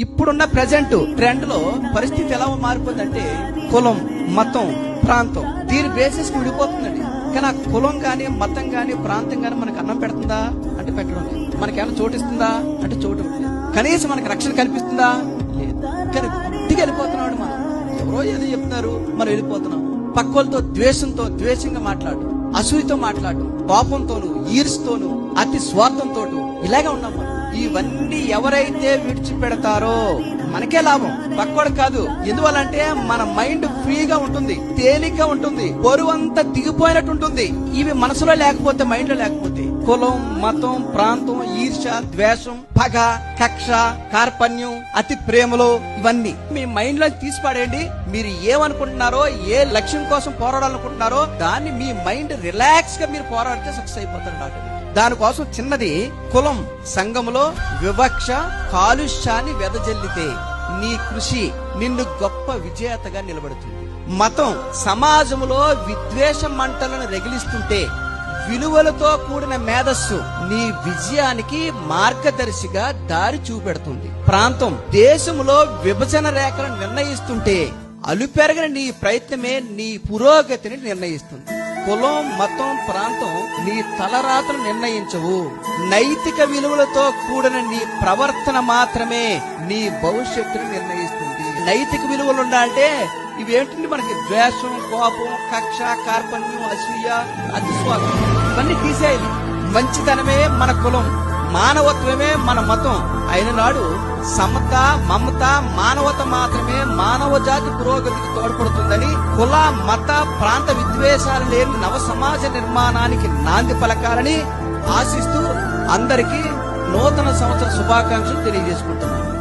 ఇప్పుడున్న present trend లో పరిస్థితి ఎలా మారిపోతుందంటే కులం, మతం, ప్రాంతం దీని బేసిస్ విడిపోతుందండి. కానీ ఆ కులం గాని, మతం గాని, ప్రాంతం గాని మనకు అన్నం పెడుతుందా అంటే పెట్టడం లేదు. మనకేమైనా చోటిస్తుందా అంటే చోటు లేదు. కనీసం మనకు రక్షణ కల్పిస్తుందా లేదు. కానీ గుడ్డిగా వెళ్ళిపోతున్నాడు మనం. ఎవరో ఏదో చెప్తున్నారు, మనం వెళ్ళిపోతున్నాం. పక్కోలతో ద్వేషంగా మాట్లాడు, అసూయతో మాట్లాడు, కోపంతోను, ఈర్ష్తోను, అతి స్వార్థంతో ఇలాగే ఉన్నాం మనం. ఇవన్నీ ఎవరైతే విడిచిపెడతారో మనకే లాభం, పక్కోడు కాదు. ఎందువల్లంటే మన మైండ్ ఫ్రీగా ఉంటుంది, తేలిగ్గా ఉంటుంది, బరువంతా దిగిపోయినట్టు ఉంటుంది. ఇవి మనసులో లేకపోతే, మైండ్ లో లేకపోతే కులం, మతం, ప్రాంతం, ఈర్ష, ద్వేషం, పగ, కక్ష, కార్పణ్యం, అతి ప్రేమలో ఇవన్నీ మీ మైండ్ లో తీసి పడేయండి. మీరు ఏమనుకుంటున్నారో, ఏ లక్ష్యం కోసం పోరాడాలనుకుంటున్నారో దాన్ని మీ మైండ్ రిలాక్స్ గా మీరు పోరాడితే సక్సెస్ అయిపోతారు డాక్టర్. దానికోసం చిన్నది కులం సంఘములో వివక్ష కాలుష్యాన్ని వెదజల్లితే నీ కృషి నిన్ను గొప్ప విజేతగా నిలబడుతుంది. మతం సమాజంలో విద్వేష మంటలను రగిలిస్తుంటే విలువలతో కూడిన మేధస్సు నీ విజయానికి మార్గదర్శిగా దారి చూపెడుతుంది. ప్రాంతం దేశంలో విభజన రేఖలను నిర్ణయిస్తుంటే అలుపెరగని నీ ప్రయత్నమే నీ పురోగతిని నిర్ణయిస్తుంది. కులం, మతం, ప్రాంతం నీ తలరాతను నిర్ణయించవు. నైతిక విలువలతో కూడిన నీ ప్రవర్తన మాత్రమే నీ భవిష్యత్తును నిర్ణయిస్తుంది. నైతిక విలువలు ఉండాలంటే ఇవేంటంటే మనకి ద్వేషం, కోపం, కక్ష, కార్పణ్యం, అసూయ, అతిస్వార్థం ఇవన్నీ తీసేయాలి. మంచితనమే మన కులం, మానవత్వమే మన మతం అయిన నాడు సమత, మమత, మానవత మాత్రమే మానవ జాతి పురోగతికి తోడ్పడుతుందని, కుల, మత, ప్రాంత విద్వేషాలు లేని నవ సమాజ నిర్మాణానికి నాంది పలకాలని ఆశిస్తూ అందరికీ నూతన సంవత్సర శుభాకాంక్షలు తెలియజేసుకుంటున్నాను.